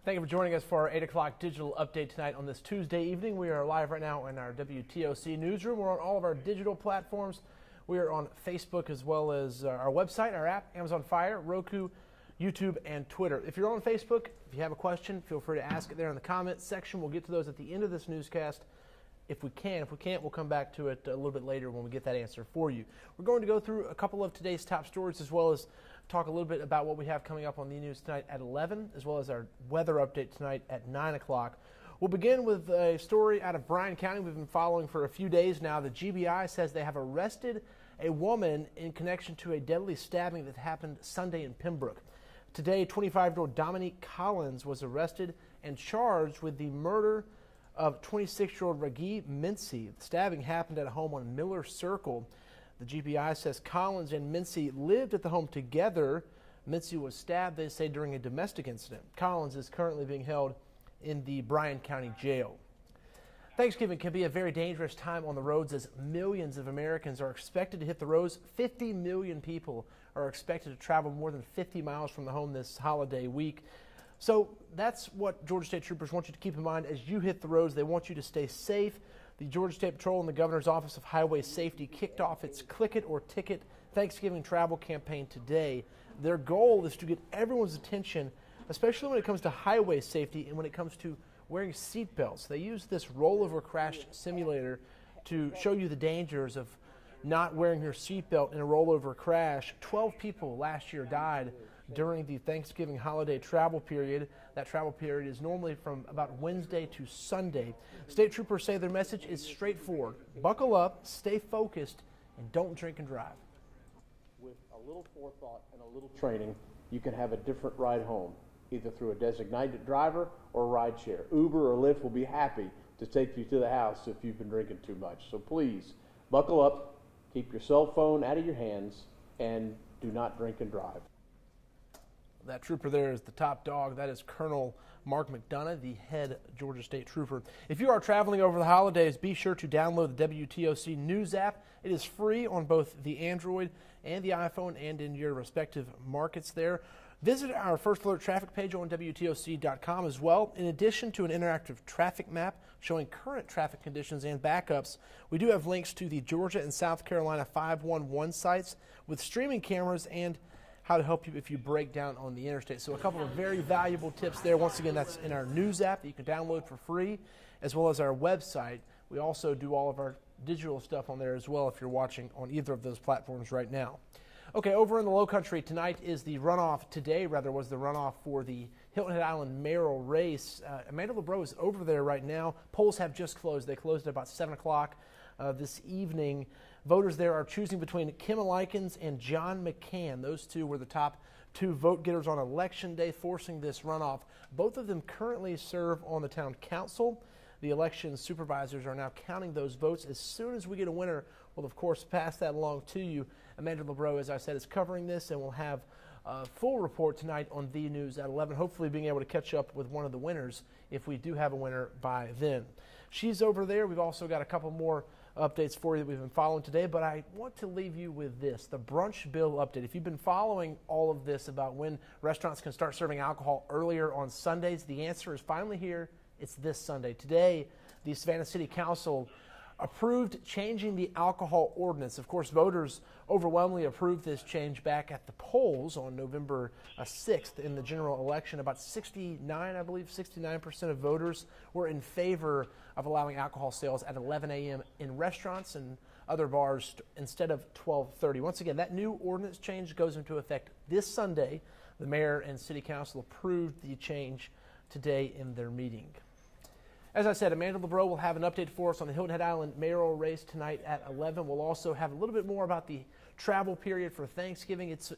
Thank you for joining us for our 8 o'clock digital update tonight on this Tuesday evening. We are live right now in our WTOC newsroom. We're on all of our digital platforms. We are on Facebook as well as our website, our app, Amazon Fire, Roku, YouTube, and Twitter. If you're on Facebook, if you have a question, feel free to ask it there in the comments section. We'll get to those at the end of this newscast if we can. If we can't, we'll come back to it a little bit later when we get that answer for you. We're going to go through a couple of today's top stories as well as talk a little bit about what we have coming up on the news tonight at 11, as well as our weather update tonight at 9 o'clock. We'll begin with a story out of Bryan County we've been following for a few days now. The GBI says they have arrested a woman in connection to a deadly stabbing that happened Sunday in Pembroke. Today, 25-year-old Dominique Collins was arrested and charged with the murder of 26-year-old Ragi Mincy. The stabbing happened at a home on Miller Circle. The GBI says Collins and Mincy lived at the home together. Mincy was stabbed, they say, during a domestic incident. Collins is currently being held in the Bryan County Jail. Thanksgiving can be a very dangerous time on the roads as millions of Americans are expected to hit the roads. 50 million people are expected to travel more than 50 miles from the home this holiday week. So that's what Georgia State Troopers want you to keep in mind as you hit the roads. They want you to stay safe. The Georgia State Patrol and the Governor's Office of Highway Safety kicked off its Click It or Ticket Thanksgiving travel campaign today. Their goal is to get everyone's attention, especially when it comes to highway safety and when it comes to wearing seat belts. They use this rollover crash simulator to show you the dangers of not wearing your seatbelt in a rollover crash. 12 people last year died during the Thanksgiving holiday travel period. That travel period is normally from about Wednesday to Sunday. State troopers say their message is straightforward. Buckle up, stay focused, and don't drink and drive. With a little forethought and a little training, you can have a different ride home, either through a designated driver or ride share. Uber or Lyft will be happy to take you to the house if you've been drinking too much. So please, buckle up, keep your cell phone out of your hands, and do not drink and drive. That trooper there is the top dog. That is Colonel Mark McDonough, the head Georgia State Trooper. If you are traveling over the holidays, be sure to download the WTOC News app. It is free on both the Android and the iPhone and in your respective markets there. Visit our First Alert traffic page on WTOC.com as well. In addition to an interactive traffic map showing current traffic conditions and backups, we do have links to the Georgia and South Carolina 511 sites with streaming cameras and how to help you if you break down on the interstate. So a couple of very valuable tips there. Once again, that's in our news app that you can download for free, as well as our website. We also do all of our digital stuff on there as well if you're watching on either of those platforms right now. Okay, over in the Lowcountry tonight is the runoff. Today, rather, was the runoff for the Hilton Head Island mayoral race. Amanda LeBreau is over there right now. Polls have just closed. They closed at about 7 o'clock this evening. Voters there are choosing between Kim Likens and John McCann. Those two were the top two vote getters on Election Day, forcing this runoff. Both of them currently serve on the town council. The election supervisors are now counting those votes. As soon as we get a winner, we'll, of course, pass that along to you. Amanda LeBreau, as I said, is covering this, and we'll have a full report tonight on the news at 11, hopefully being able to catch up with one of the winners if we do have a winner by then. She's over there. We've also got a couple more updates for you that we've been following today, but I want to leave you with this, the brunch bill update. If you've been following all of this about when restaurants can start serving alcohol earlier on Sundays, the answer is finally here. It's this Sunday. Today, the Savannah City Council approved changing the alcohol ordinance. Of course, voters overwhelmingly approved this change back at the polls on November 6th in the general election. About 69% of voters were in favor of allowing alcohol sales at 11 a.m. in restaurants and other bars instead of 12:30. Once again, that new ordinance change goes into effect this Sunday. The mayor and city council approved the change today in their meeting. As I said, Amanda LeBreau will have an update for us on the Hilton Head Island mayoral race tonight at 11. We'll also have a little bit more about the travel period for Thanksgiving. It's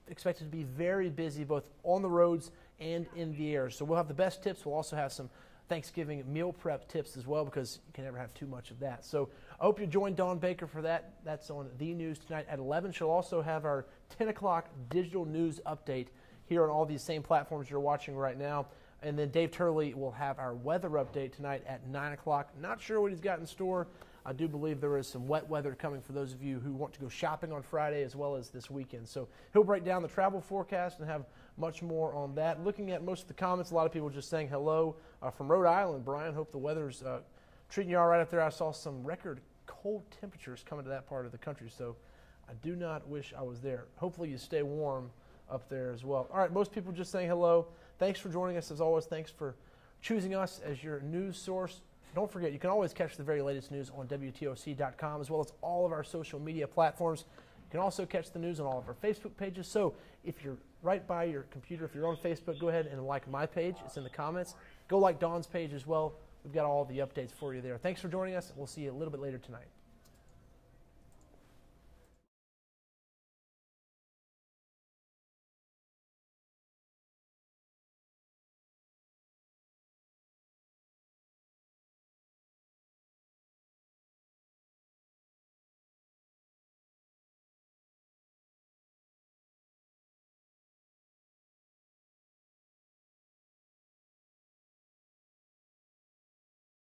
expected to be very busy both on the roads and in the air. So we'll have the best tips. We'll also have some Thanksgiving meal prep tips as well, because you can never have too much of that. So I hope you join Dawn Baker for that. That's on the news tonight at 11. She'll also have our 10 o'clock digital news update here on all these same platforms you're watching right now. And then Dave Turley will have our weather update tonight at 9 o'clock. Not sure what he's got in store. I do believe there is some wet weather coming for those of you who want to go shopping on Friday as well as this weekend. So he'll break down the travel forecast and have much more on that. Looking at most of the comments, a lot of people just saying hello from Rhode Island. Brian, hope the weather's treating you all right up there. I saw some record cold temperatures coming to that part of the country, so I do not wish I was there. Hopefully you stay warm up there as well. All right, most people just saying hello. Thanks for joining us as always. Thanks for choosing us as your news source. Don't forget, you can always catch the very latest news on WTOC.com as well as all of our social media platforms. You can also catch the news on all of our Facebook pages. So if you're right by your computer, if you're on Facebook, go ahead and like my page. It's in the comments. Go like Dawn's page as well. We've got all the updates for you there. Thanks for joining us. We'll see you a little bit later tonight.